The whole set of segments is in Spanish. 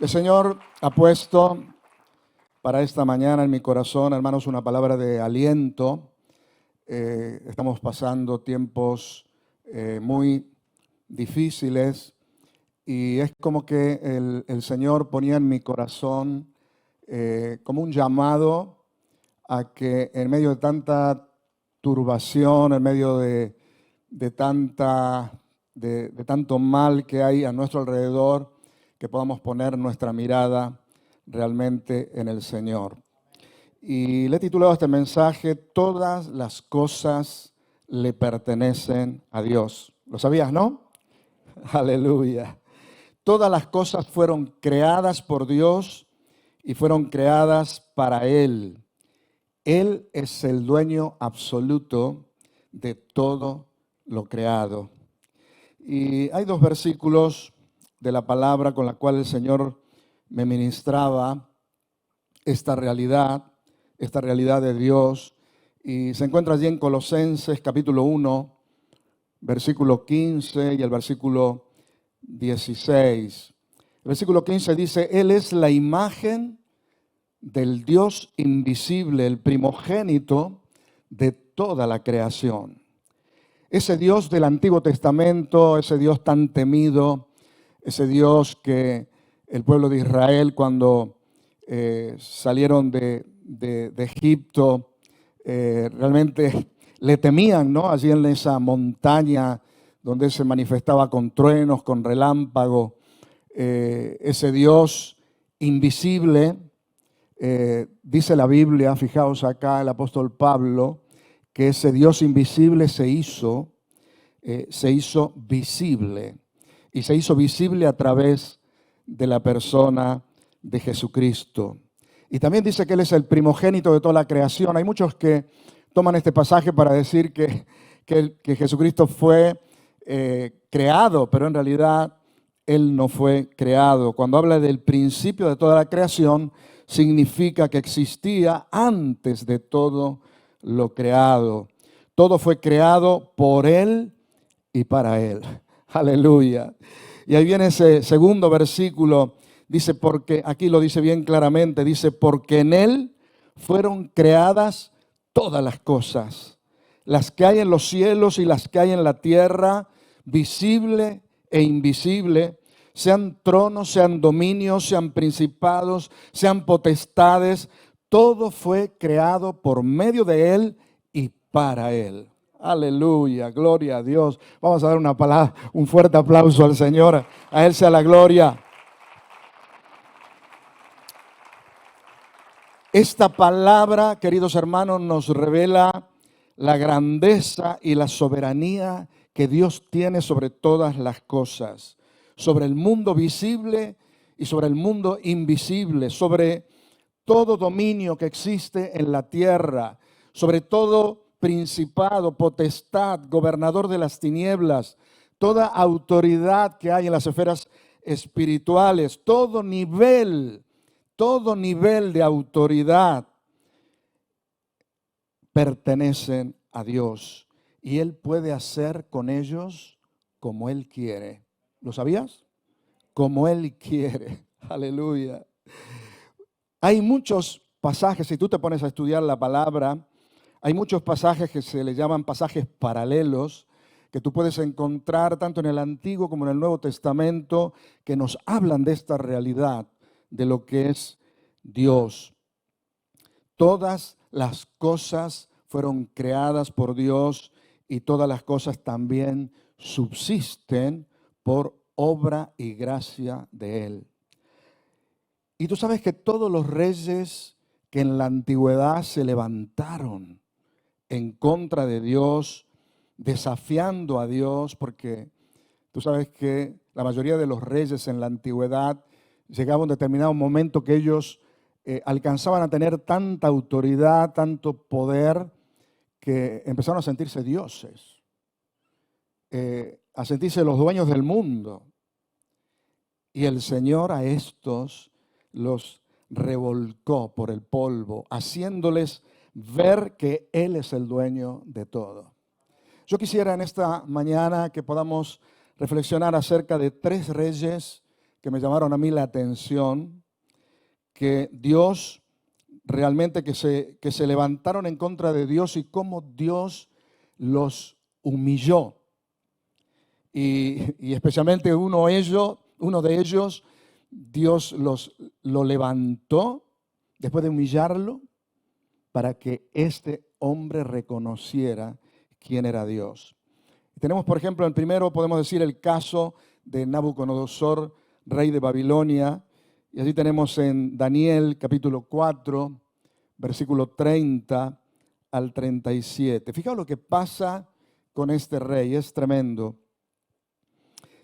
El Señor ha puesto para esta mañana en mi corazón, hermanos, una palabra de aliento. Estamos pasando tiempos muy difíciles y es como que el Señor ponía en mi corazón como un llamado a que en medio de tanta turbación, en medio de de tanto mal que hay a nuestro alrededor, que podamos poner nuestra mirada realmente en el Señor. Y le he titulado este mensaje, Todas las cosas le pertenecen a Dios. ¿Lo sabías, no? Aleluya. Todas las cosas fueron creadas por Dios y fueron creadas para Él. Él es el dueño absoluto de todo lo creado. Y hay dos versículos de la palabra con la cual el Señor me ministraba esta realidad de Dios. Y se encuentra allí en Colosenses capítulo 1, versículo 15 y el versículo 16. El versículo 15 dice, Él es la imagen del Dios invisible, el primogénito de toda la creación. Ese Dios del Antiguo Testamento, ese Dios tan temido, ese Dios que el pueblo de Israel cuando salieron de Egipto, realmente le temían, ¿no? Allí en esa montaña donde se manifestaba con truenos, con relámpagos, ese Dios invisible. Dice la Biblia, fijaos acá el apóstol Pablo, que ese Dios invisible se hizo visible. Y se hizo visible a través de la persona de Jesucristo. Y también dice que Él es el primogénito de toda la creación. Hay muchos que toman este pasaje para decir que Jesucristo fue creado, pero en realidad Él no fue creado. Cuando habla del principio de toda la creación, significa que existía antes de todo lo creado. Todo fue creado por Él y para Él. Aleluya. Y ahí viene ese segundo versículo. Dice, porque, aquí lo dice bien claramente, dice, porque en Él fueron creadas todas las cosas, las que hay en los cielos y las que hay en la tierra, visible e invisible, sean tronos, sean dominios, sean principados, sean potestades, todo fue creado por medio de Él y para Él. Aleluya, gloria a Dios. Vamos a dar una palabra, un fuerte aplauso al Señor. A Él sea la gloria. Esta palabra, queridos hermanos, nos revela la grandeza y la soberanía que Dios tiene sobre todas las cosas, sobre el mundo visible y sobre el mundo invisible, sobre todo dominio que existe en la tierra, sobre todo principado, potestad, gobernador de las tinieblas, toda autoridad que hay en las esferas espirituales, todo nivel de autoridad pertenecen a Dios y Él puede hacer con ellos como Él quiere. ¿Lo sabías? Como Él quiere. Aleluya. Hay muchos pasajes, si tú te pones a estudiar la palabra, hay muchos pasajes que se le llaman pasajes paralelos, que tú puedes encontrar tanto en el Antiguo como en el Nuevo Testamento, que nos hablan de esta realidad, de lo que es Dios. Todas las cosas fueron creadas por Dios y todas las cosas también subsisten por obra y gracia de Él. Y tú sabes que todos los reyes que en la antigüedad se levantaron en contra de Dios, desafiando a Dios, porque tú sabes que la mayoría de los reyes en la antigüedad llegaba un determinado momento que ellos alcanzaban a tener tanta autoridad, tanto poder, que empezaron a sentirse dioses, a sentirse los dueños del mundo. Y el Señor a estos los revolcó por el polvo, haciéndoles ver que Él es el dueño de todo. Yo quisiera en esta mañana que podamos reflexionar acerca de tres reyes que me llamaron a mí la atención, que Dios realmente que se levantaron en contra de Dios y cómo Dios los humilló. Y especialmente uno de ellos, Dios lo levantó después de humillarlo para que este hombre reconociera quién era Dios. Tenemos, por ejemplo, el primero, podemos decir, el caso de Nabucodonosor, rey de Babilonia. Y así tenemos en Daniel capítulo 4, versículo 30 al 37. Fijaos lo que pasa con este rey, es tremendo.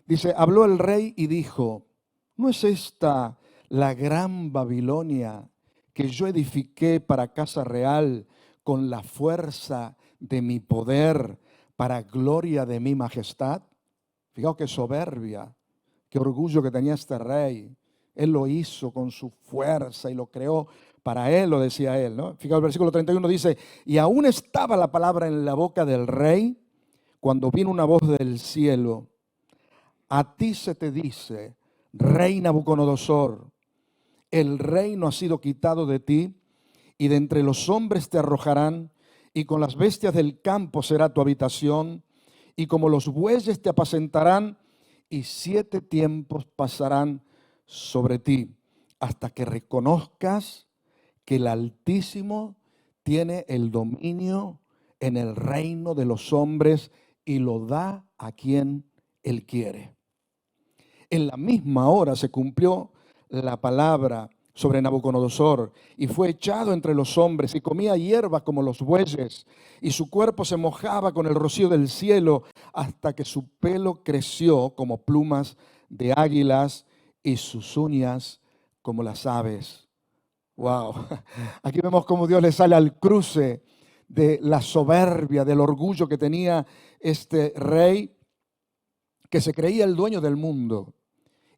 Dice, habló el rey y dijo, ¿no es esta la gran Babilonia que yo edifiqué para casa real con la fuerza de mi poder para gloria de mi majestad? Fijaos qué soberbia, qué orgullo que tenía este rey. Él lo hizo con su fuerza y lo creó para él, lo decía él, ¿no? Fijaos, el versículo 31 dice, y aún estaba la palabra en la boca del rey cuando vino una voz del cielo. A ti se te dice, rey Nabucodonosor, el reino ha sido quitado de ti y de entre los hombres te arrojarán y con las bestias del campo será tu habitación y como los bueyes te apacentarán y 7 tiempos pasarán sobre ti hasta que reconozcas que el Altísimo tiene el dominio en el reino de los hombres y lo da a quien Él quiere. En la misma hora se cumplió la palabra sobre Nabucodonosor y fue echado entre los hombres y comía hierba como los bueyes y su cuerpo se mojaba con el rocío del cielo hasta que su pelo creció como plumas de águilas y sus uñas como las aves. Wow. Aquí vemos cómo Dios le sale al cruce de la soberbia, del orgullo que tenía este rey que se creía el dueño del mundo.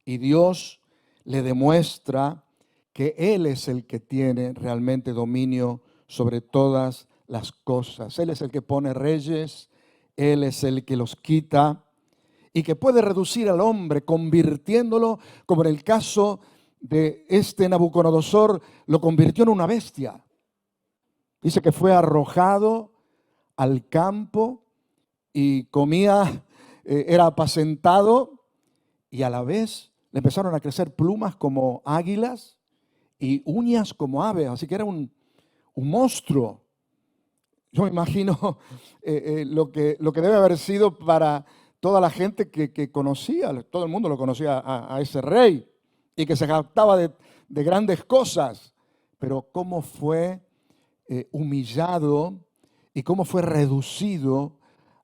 Y Dios le demuestra que Él es el que tiene realmente dominio sobre todas las cosas. Él es el que pone reyes, Él es el que los quita y que puede reducir al hombre convirtiéndolo, como en el caso de este Nabucodonosor, lo convirtió en una bestia. Dice que fue arrojado al campo y comía, era apacentado y a la vez le empezaron a crecer plumas como águilas y uñas como aves, así que era un monstruo. Yo me imagino lo que debe haber sido para toda la gente que conocía, todo el mundo lo conocía a ese rey y que se jactaba de grandes cosas, pero cómo fue humillado y cómo fue reducido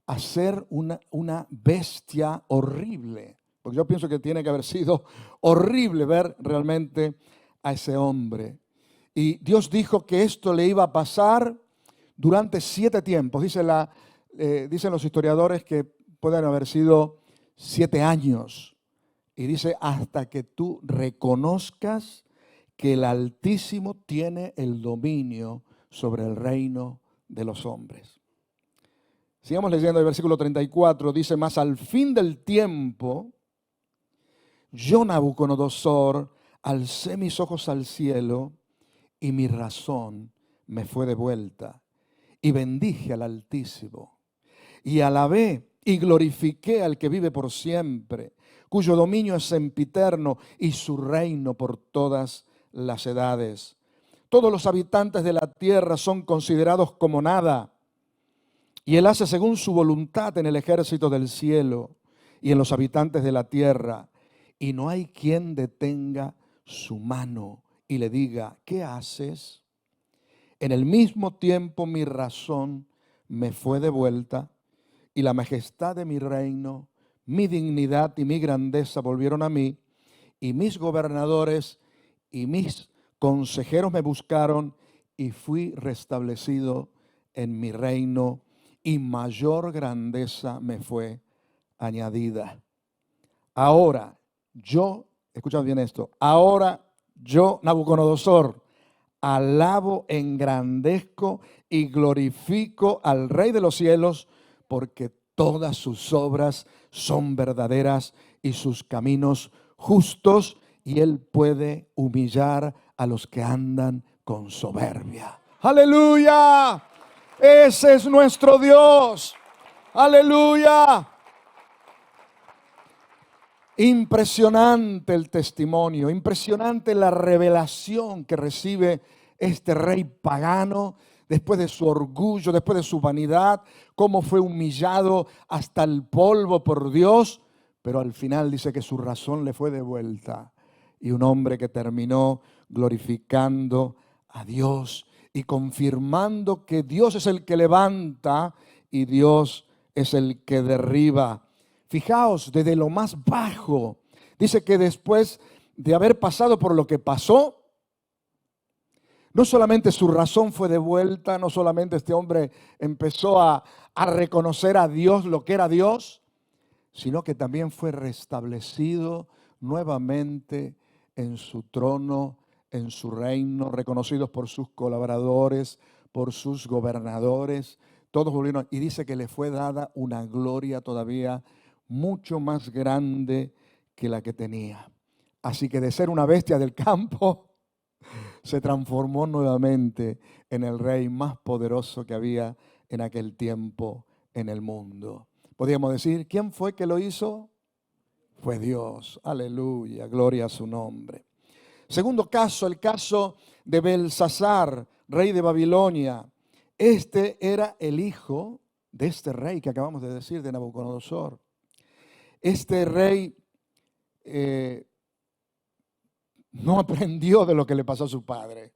a ser una bestia horrible. Porque yo pienso que tiene que haber sido horrible ver realmente a ese hombre. Y Dios dijo que esto le iba a pasar durante 7 tiempos. Dicen los historiadores que pueden haber sido 7 años. Y dice, hasta que tú reconozcas que el Altísimo tiene el dominio sobre el reino de los hombres. Sigamos leyendo el versículo 34. Dice, mas al fin del tiempo, yo, Nabucodonosor, alcé mis ojos al cielo y mi razón me fue devuelta. Y bendije al Altísimo. Y alabé y glorifiqué al que vive por siempre, cuyo dominio es sempiterno y su reino por todas las edades. Todos los habitantes de la tierra son considerados como nada. Y Él hace según su voluntad en el ejército del cielo y en los habitantes de la tierra. Y no hay quien detenga su mano y le diga, ¿qué haces? En el mismo tiempo mi razón me fue devuelta y la majestad de mi reino, mi dignidad y mi grandeza volvieron a mí, y mis gobernadores y mis consejeros me buscaron y fui restablecido en mi reino y mayor grandeza me fue añadida. Ahora yo, escucha bien esto, ahora yo, Nabucodonosor, alabo, engrandezco y glorifico al Rey de los cielos, porque todas sus obras son verdaderas y sus caminos justos y Él puede humillar a los que andan con soberbia. ¡Aleluya! Ese es nuestro Dios. ¡Aleluya! Impresionante el testimonio, impresionante la revelación que recibe este rey pagano después de su orgullo, después de su vanidad, cómo fue humillado hasta el polvo por Dios, pero al final dice que su razón le fue devuelta. Y un hombre que terminó glorificando a Dios y confirmando que Dios es el que levanta y Dios es el que derriba. Fijaos, desde lo más bajo, dice que después de haber pasado por lo que pasó, no solamente su razón fue devuelta, no solamente este hombre empezó a reconocer a Dios lo que era Dios, sino que también fue restablecido nuevamente en su trono, en su reino, reconocidos por sus colaboradores, por sus gobernadores, todos volvieron, y dice que le fue dada una gloria todavía mucho más grande que la que tenía. Así que de ser una bestia del campo, se transformó nuevamente en el rey más poderoso que había en aquel tiempo en el mundo. Podríamos decir, ¿quién fue que lo hizo? Fue Dios. Aleluya, gloria a su nombre. Segundo caso, el caso de Belsasar, rey de Babilonia. Este era el hijo de este rey que acabamos de decir, de Nabucodonosor. Este rey no aprendió de lo que le pasó a su padre.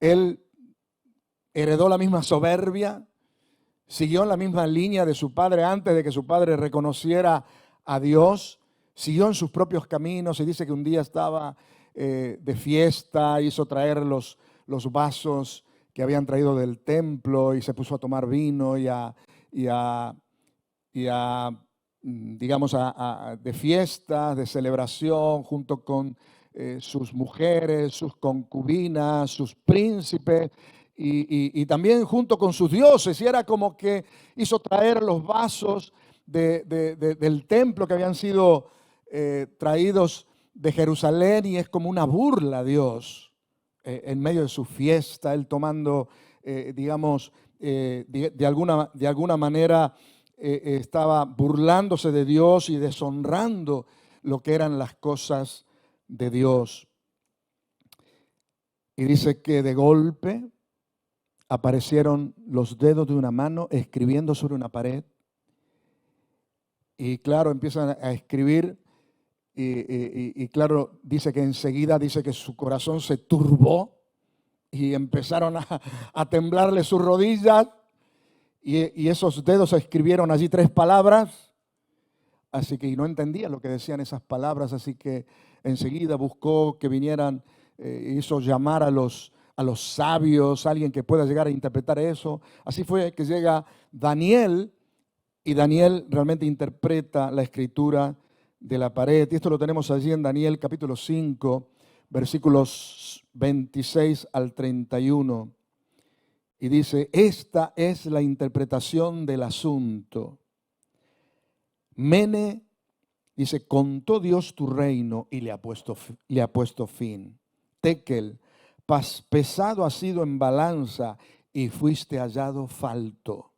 Él heredó la misma soberbia, siguió en la misma línea de su padre antes de que su padre reconociera a Dios, siguió en sus propios caminos y dice que un día estaba de fiesta, hizo traer los vasos que habían traído del templo y se puso a tomar vino digamos, de fiestas, de celebración, junto con sus mujeres, sus concubinas, sus príncipes, y también junto con sus dioses. Y era como que hizo traer los vasos del templo que habían sido traídos de Jerusalén, y es como una burla a Dios en medio de su fiesta, él tomando, digamos, de alguna manera estaba burlándose de Dios y deshonrando lo que eran las cosas de Dios. Y dice que de golpe aparecieron los dedos de una mano escribiendo sobre una pared. Y claro, empiezan a escribir y claro, dice que enseguida dice que su corazón se turbó y empezaron a temblarle sus rodillas. Y esos dedos escribieron allí 3 palabras, así que y no entendía lo que decían esas palabras, así que enseguida buscó que vinieran, hizo llamar a los sabios, alguien que pueda llegar a interpretar eso. Así fue que llega Daniel, y Daniel realmente interpreta la escritura de la pared. Y esto lo tenemos allí en Daniel capítulo 5, versículos 26 al 31. Y dice, esta es la interpretación del asunto. Mene, dice, contó Dios tu reino y le ha puesto fin. Tekel, pesado has sido en balanza y fuiste hallado falto.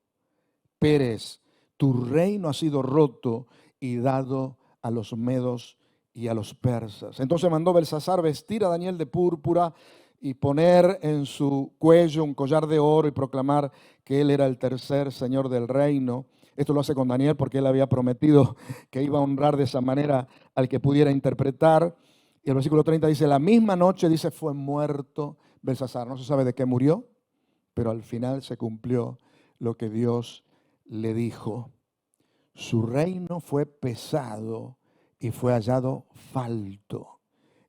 Pérez, tu reino ha sido roto y dado a los medos y a los persas. Entonces mandó Belsasar vestir a Daniel de púrpura y poner en su cuello un collar de oro y proclamar que él era el tercer señor del reino. Esto lo hace con Daniel porque él había prometido que iba a honrar de esa manera al que pudiera interpretar. Y el versículo 30 dice, la misma noche, dice, fue muerto Belsasar. No se sabe de qué murió, pero al final se cumplió lo que Dios le dijo. Su reino fue pesado y fue hallado falto.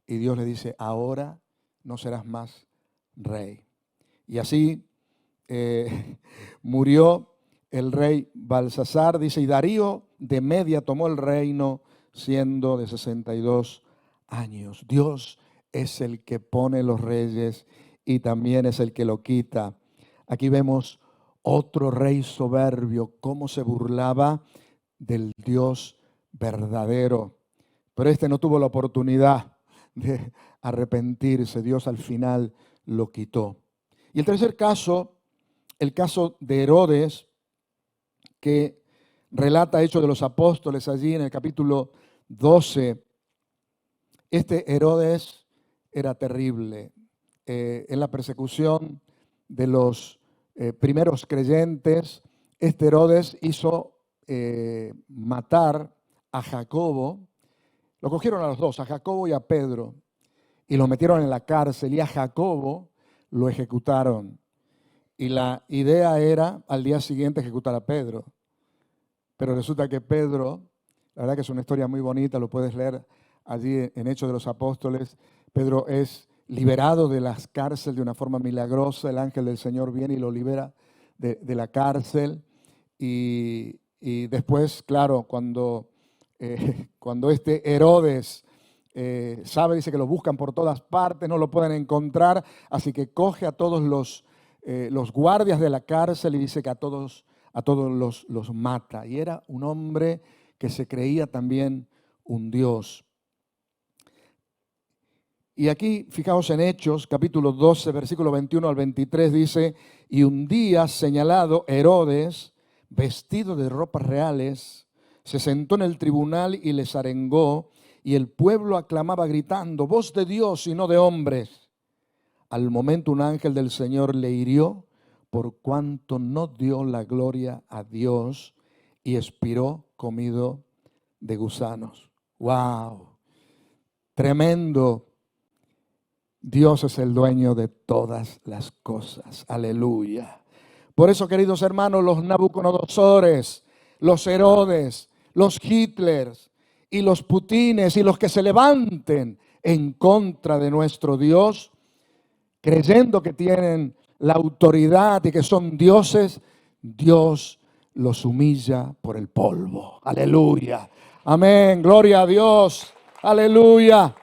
Y Dios le dice, ahora no serás más rey. Y así murió el rey Belsasar, dice, y Darío de Media tomó el reino siendo de 62 años. Dios es el que pone los reyes y también es el que lo quita. Aquí vemos otro rey soberbio, cómo se burlaba del Dios verdadero. pero este no tuvo la oportunidad de arrepentirse. Dios al final lo quitó. Y el tercer caso, el caso de Herodes, que relata Hechos de los Apóstoles allí en el capítulo 12. Este Herodes era terrible. En la persecución de los primeros creyentes, este Herodes hizo matar a Jacobo. Lo cogieron a los dos, a Jacobo y a Pedro, y los metieron en la cárcel, y a Jacobo lo ejecutaron. Y la idea era al día siguiente ejecutar a Pedro. Pero resulta que Pedro, la verdad que es una historia muy bonita, lo puedes leer allí en Hechos de los Apóstoles. Pedro es liberado de las cárceles de una forma milagrosa. El ángel del Señor viene y lo libera de la cárcel. Y después, claro, cuando este Herodes sabe, dice que lo buscan por todas partes, no lo pueden encontrar, así que coge a todos los guardias de la cárcel y dice que a todos los mata. Y era un hombre que se creía también un Dios. Y aquí, fijaos en Hechos, capítulo 12, versículo 21 al 23, dice: y un día señalado, Herodes, vestido de ropas reales, se sentó en el tribunal y les arengó, y el pueblo aclamaba gritando: voz de Dios y no de hombres. Al momento un ángel del Señor le hirió, por cuanto no dio la gloria a Dios, y expiró comido de gusanos. ¡Wow! Tremendo. Dios es el dueño de todas las cosas. Aleluya. Por eso, queridos hermanos, los Nabucodonosores, los Herodes, los Hitlers y los Putines y los que se levanten en contra de nuestro Dios, creyendo que tienen la autoridad y que son dioses, Dios los humilla por el polvo. Aleluya. Amén. Gloria a Dios. Aleluya.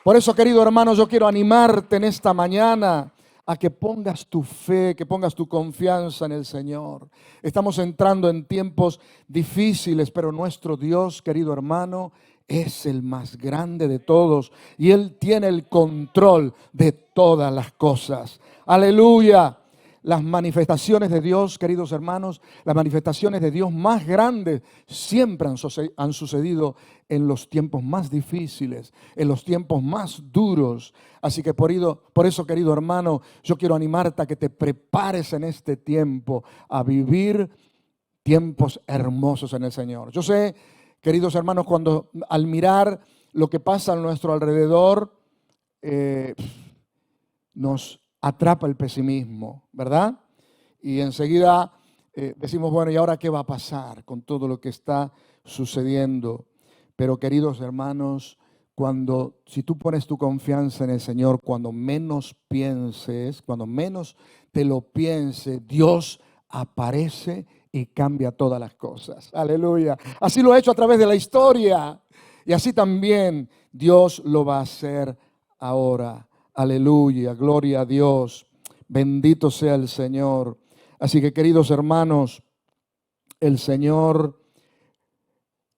Por eso, querido hermano, yo quiero animarte en esta mañana a que pongas tu fe, que pongas tu confianza en el Señor. Estamos entrando en tiempos difíciles, pero nuestro Dios, querido hermano, es el más grande de todos y Él tiene el control de todas las cosas. Aleluya. Las manifestaciones de Dios, queridos hermanos, las manifestaciones de Dios más grandes siempre han sucedido en los tiempos más difíciles, en los tiempos más duros. Así que por eso, querido hermano, yo quiero animarte a que te prepares en este tiempo a vivir tiempos hermosos en el Señor. Yo sé, queridos hermanos, cuando al mirar lo que pasa a nuestro alrededor, nos atrapa el pesimismo, ¿verdad? Y enseguida decimos, bueno, ¿y ahora qué va a pasar con todo lo que está sucediendo? Pero, queridos hermanos, si tú pones tu confianza en el Señor, cuando menos pienses, cuando menos te lo pienses, Dios aparece y cambia todas las cosas. Aleluya. Así lo ha hecho a través de la historia. Y así también Dios lo va a hacer ahora. Aleluya, gloria a Dios, bendito sea el Señor. Así que, queridos hermanos, el Señor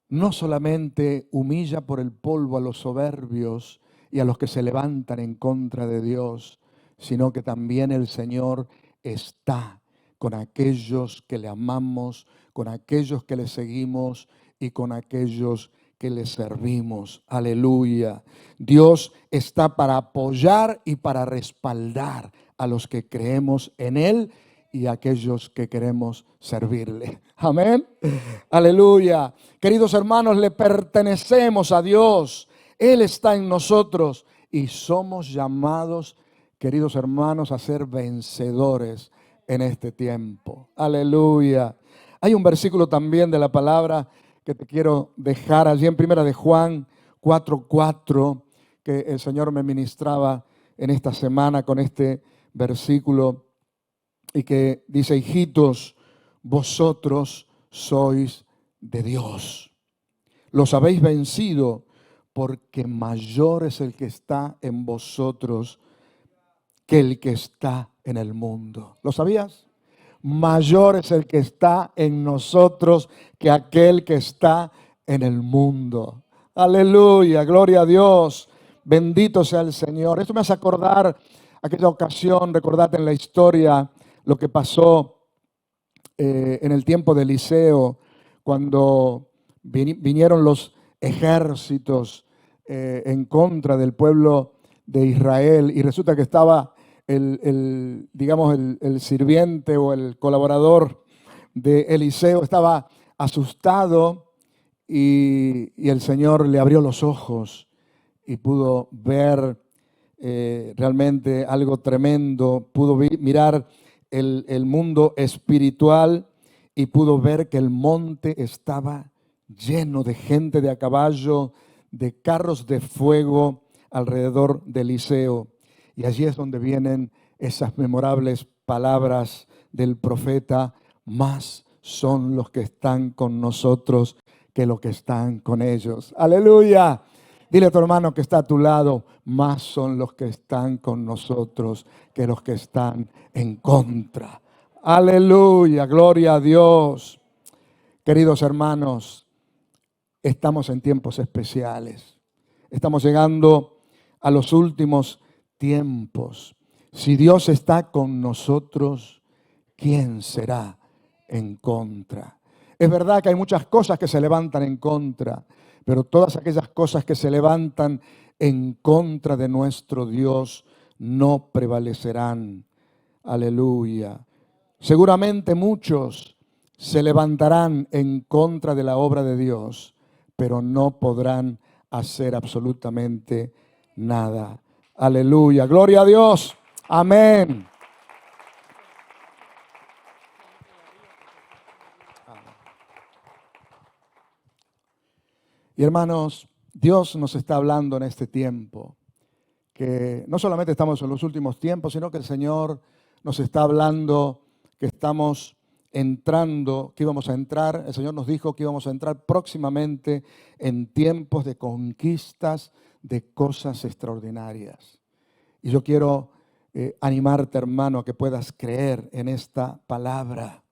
no solamente humilla por el polvo a los soberbios y a los que se levantan en contra de Dios, sino que también el Señor está con aquellos que le amamos, con aquellos que le seguimos y con aquellos que le servimos. Aleluya. Dios está para apoyar y para respaldar a los que creemos en Él y a aquellos que queremos servirle. Amén. Aleluya. Queridos hermanos, le pertenecemos a Dios. Él está en nosotros y somos llamados, queridos hermanos, a ser vencedores en este tiempo. Aleluya. Hay un versículo también de la palabra que te quiero dejar allí en Primera de Juan 4:4, que el Señor me ministraba en esta semana con este versículo y que dice: hijitos, vosotros sois de Dios, los habéis vencido, porque mayor es el que está en vosotros que el que está en el mundo. ¿Lo sabías? Mayor es el que está en nosotros que aquel que está en el mundo. Aleluya, gloria a Dios. Bendito sea el Señor. Esto me hace acordar aquella ocasión, recordad en la historia lo que pasó en el tiempo de Eliseo, cuando vinieron los ejércitos en contra del pueblo de Israel, y resulta que estaba digamos, el sirviente o el colaborador de Eliseo, estaba asustado, y el Señor le abrió los ojos y pudo ver realmente algo tremendo, pudo mirar el mundo espiritual y pudo ver que el monte estaba lleno de gente de a caballo, de carros de fuego alrededor de Eliseo. Y allí es donde vienen esas memorables palabras del profeta: más son los que están con nosotros que los que están con ellos. Aleluya. Dile a tu hermano que está a tu lado: más son los que están con nosotros que los que están en contra. Aleluya, gloria a Dios. Queridos hermanos, estamos en tiempos especiales. Estamos llegando a los últimos tiempos. Si Dios está con nosotros, ¿quién será en contra? Es verdad que hay muchas cosas que se levantan en contra, pero todas aquellas cosas que se levantan en contra de nuestro Dios no prevalecerán. Aleluya. Seguramente muchos se levantarán en contra de la obra de Dios, pero no podrán hacer absolutamente nada. Aleluya. Gloria a Dios. Amén. Y hermanos, Dios nos está hablando en este tiempo, que no solamente estamos en los últimos tiempos, sino que el Señor nos está hablando que estamos entrando, que íbamos a entrar, el Señor nos dijo que íbamos a entrar próximamente en tiempos de conquistas, de cosas extraordinarias. Y yo quiero animarte, hermano, a que puedas creer en esta palabra.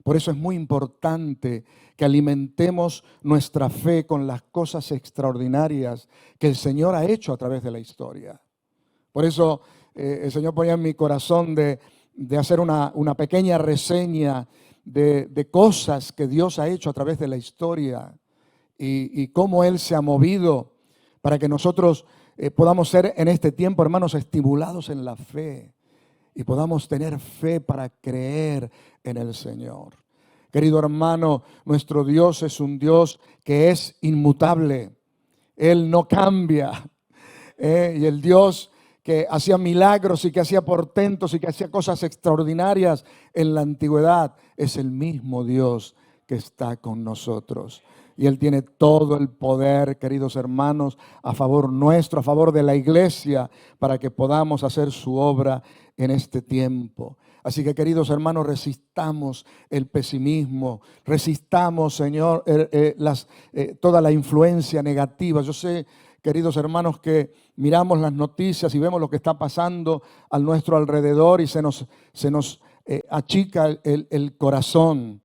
Por eso es muy importante que alimentemos nuestra fe con las cosas extraordinarias que el Señor ha hecho a través de la historia. Por eso el Señor ponía en mi corazón de hacer una pequeña reseña de cosas que Dios ha hecho a través de la historia y cómo Él se ha movido para que nosotros podamos ser en este tiempo, hermanos, estimulados en la fe y podamos tener fe para creer en el Señor. Querido hermano, nuestro Dios es un Dios que es inmutable. Él no cambia. Y el Dios que hacía milagros y que hacía portentos y que hacía cosas extraordinarias en la antigüedad es el mismo Dios que está con nosotros. Y Él tiene todo el poder, queridos hermanos, a favor nuestro, a favor de la iglesia, para que podamos hacer su obra en este tiempo. Así que, queridos hermanos, resistamos el pesimismo, resistamos, Señor, toda la influencia negativa. Yo sé, queridos hermanos, que miramos las noticias y vemos lo que está pasando a nuestro alrededor y se nos achica el corazón.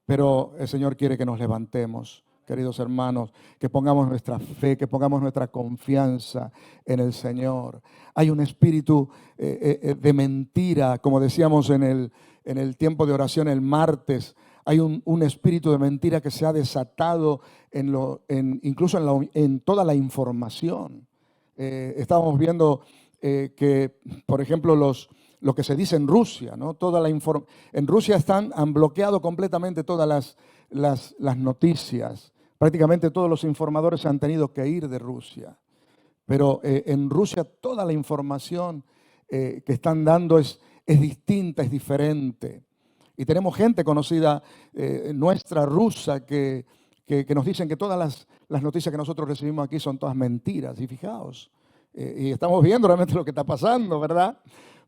Pero el Señor quiere que nos levantemos, queridos hermanos, que pongamos nuestra fe, que pongamos nuestra confianza en el Señor. Hay un espíritu de mentira, como decíamos en el tiempo de oración el martes. Hay un espíritu de mentira que se ha desatado incluso en toda la información. Estábamos viendo que, por ejemplo, lo que se dice en Rusia, ¿no? En Rusia han bloqueado completamente todas las noticias. Prácticamente todos los informadores se han tenido que ir de Rusia. Pero en Rusia toda la información que están dando es distinta, es diferente. Y tenemos gente conocida nuestra rusa que nos dicen que todas las noticias que nosotros recibimos aquí son todas mentiras. Y fijaos, y estamos viendo realmente lo que está pasando, ¿verdad?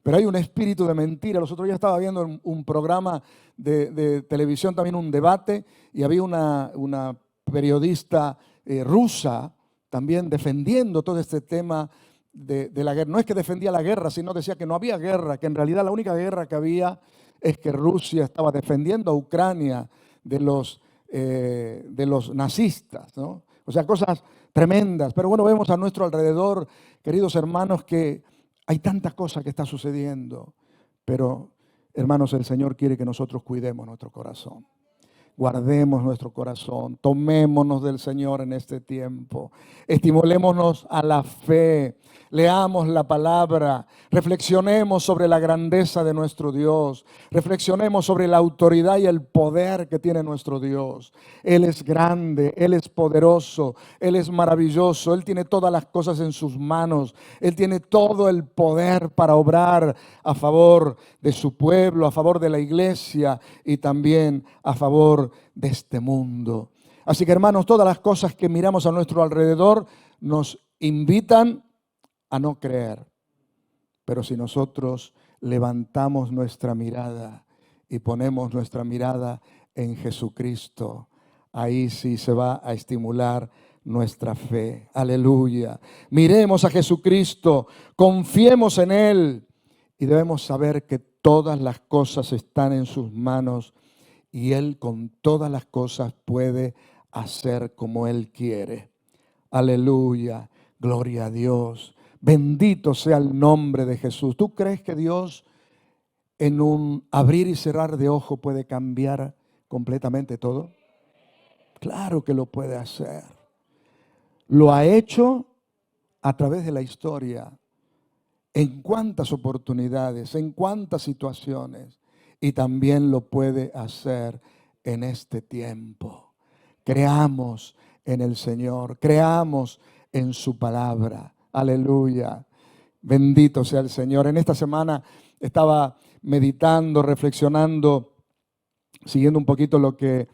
Pero hay un espíritu de mentira. Los otros días estaba viendo un programa de televisión, también un debate, y había una periodista rusa también defendiendo todo este tema de la guerra. No es que defendía la guerra, sino decía que no había guerra, que en realidad la única guerra que había es que Rusia estaba defendiendo a Ucrania de los nazistas, ¿no? O sea, cosas tremendas. Pero bueno, vemos a nuestro alrededor, queridos hermanos, que hay tantas cosas que están sucediendo. Pero, hermanos, el Señor quiere que nosotros cuidemos nuestro corazón. Guardemos nuestro corazón, tomémonos del Señor en este tiempo, estimulémonos a la fe, leamos la palabra, reflexionemos sobre la grandeza de nuestro Dios, reflexionemos sobre la autoridad y el poder que tiene nuestro Dios. Él es grande, Él es poderoso, Él es maravilloso, Él tiene todas las cosas en sus manos, Él tiene todo el poder para obrar a favor de su pueblo, a favor de la iglesia y también a favor de este mundo. Así que, hermanos, todas las cosas que miramos a nuestro alrededor nos invitan a no creer. Pero si nosotros levantamos nuestra mirada y ponemos nuestra mirada en Jesucristo, ahí sí se va a estimular nuestra fe. Aleluya. Miremos a Jesucristo, confiemos en Él y debemos saber que todas las cosas están en sus manos y Él con todas las cosas puede hacer como Él quiere. Aleluya, gloria a Dios. Bendito sea el nombre de Jesús. ¿Tú crees que Dios en un abrir y cerrar de ojo puede cambiar completamente todo? Claro que lo puede hacer. Lo ha hecho a través de la historia. En cuántas oportunidades, en cuántas situaciones. Y también lo puede hacer en este tiempo. Creamos en el Señor, creamos en su palabra. Aleluya. Bendito sea el Señor. En esta semana estaba meditando, reflexionando, siguiendo un poquito lo que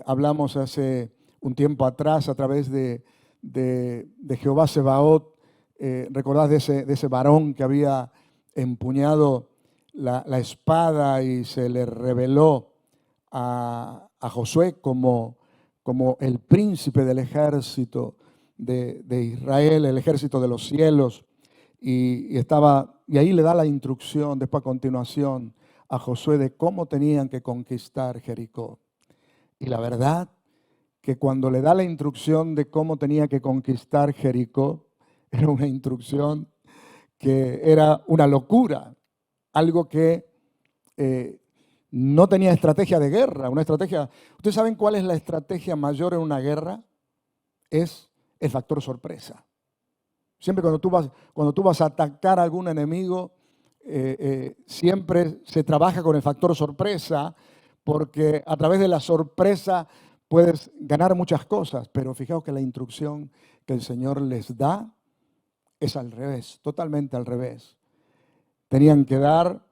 hablamos hace un tiempo atrás a través de Jehová Sebaot. ¿Recordás de ese varón que había empuñado la espada y se le reveló a Josué como el príncipe del ejército de Israel, el ejército de los cielos? Y ahí le da la instrucción después a continuación a Josué de cómo tenían que conquistar Jericó. Y la verdad que cuando le da la instrucción de cómo tenía que conquistar Jericó, era una instrucción que era una locura, algo que no tenía estrategia de guerra, una estrategia. ¿Ustedes saben cuál es la estrategia mayor en una guerra? Es el factor sorpresa. Siempre cuando tú vas a atacar a algún enemigo, siempre se trabaja con el factor sorpresa, porque a través de la sorpresa puedes ganar muchas cosas. Pero fijaos que la instrucción que el Señor les da es al revés, totalmente al revés. Tenían que dar,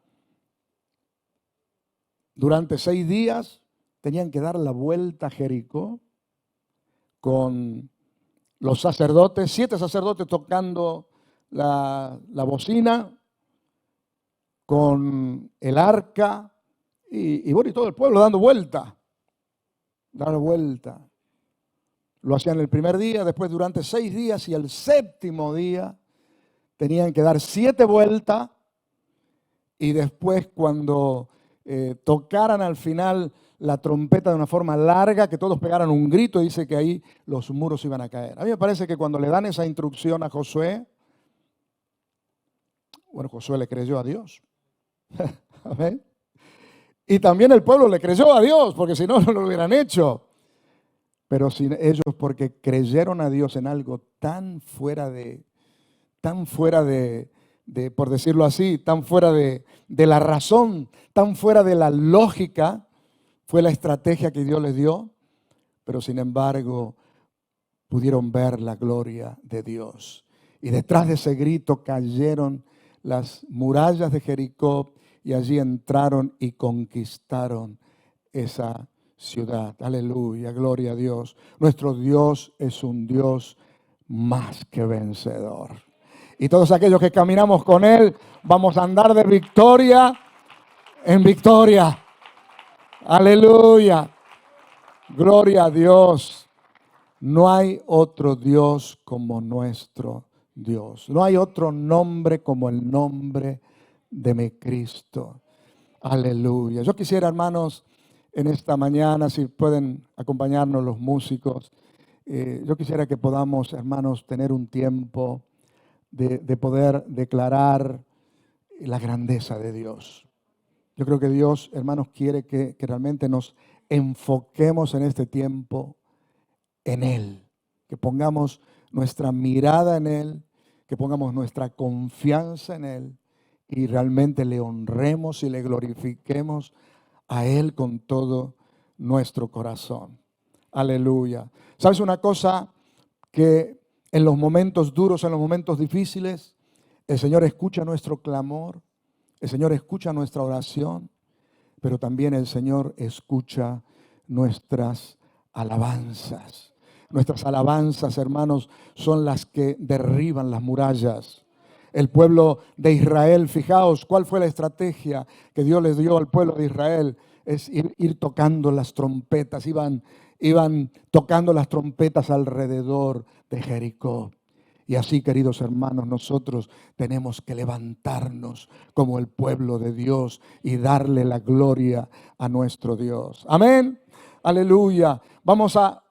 durante 6 días, tenían que dar la vuelta a Jericó con los sacerdotes, 7 sacerdotes tocando la bocina, con el arca y todo el pueblo dando vuelta. Lo hacían el primer día, después durante 6 días y el 7º día tenían que dar 7 vueltas y después cuando tocaran al final la trompeta de una forma larga, que todos pegaran un grito, dice que ahí los muros iban a caer. A mí me parece que cuando le dan esa instrucción a Josué, bueno, Josué le creyó a Dios. Amén. Y también el pueblo le creyó a Dios, porque si no, no lo hubieran hecho. Pero sin ellos, porque creyeron a Dios en algo tan fuera de, por decirlo así, tan fuera de la razón, tan fuera de la lógica, fue la estrategia que Dios les dio, pero sin embargo pudieron ver la gloria de Dios. Y detrás de ese grito cayeron las murallas de Jericó y allí entraron y conquistaron esa ciudad. Aleluya, gloria a Dios. Nuestro Dios es un Dios más que vencedor. Y todos aquellos que caminamos con Él vamos a andar de victoria en victoria. Aleluya. Gloria a Dios. No hay otro Dios como nuestro Dios. No hay otro nombre como el nombre de mi Cristo. Aleluya. Yo quisiera, hermanos, en esta mañana, si pueden acompañarnos los músicos, Yo quisiera que podamos, hermanos, tener un tiempo de poder declarar la grandeza de Dios. Yo creo que Dios, hermanos, quiere que realmente nos enfoquemos en este tiempo en Él, que pongamos nuestra mirada en Él, que pongamos nuestra confianza en Él y realmente le honremos y le glorifiquemos a Él con todo nuestro corazón. Aleluya. ¿Sabes una cosa? Que en los momentos duros, en los momentos difíciles, el Señor escucha nuestro clamor, el Señor escucha nuestra oración, pero también el Señor escucha nuestras alabanzas. Nuestras alabanzas, hermanos, son las que derriban las murallas. El pueblo de Israel, fijaos, ¿cuál fue la estrategia que Dios les dio al pueblo de Israel? Es ir tocando las trompetas, iban tocando las trompetas alrededor de Jericó. Y así, queridos hermanos, nosotros tenemos que levantarnos como el pueblo de Dios y darle la gloria a nuestro Dios. Amén. Aleluya. Vamos a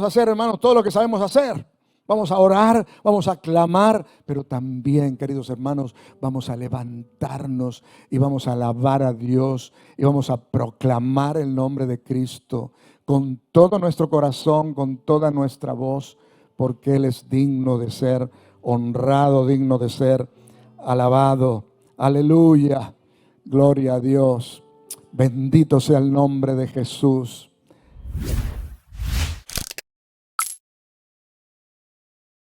hacer, hermanos, todo lo que sabemos hacer. Vamos a orar, vamos a clamar, pero también, queridos hermanos, vamos a levantarnos y vamos a alabar a Dios y vamos a proclamar el nombre de Cristo con todo nuestro corazón, con toda nuestra voz, porque Él es digno de ser honrado, digno de ser alabado. Aleluya. Gloria a Dios. Bendito sea el nombre de Jesús.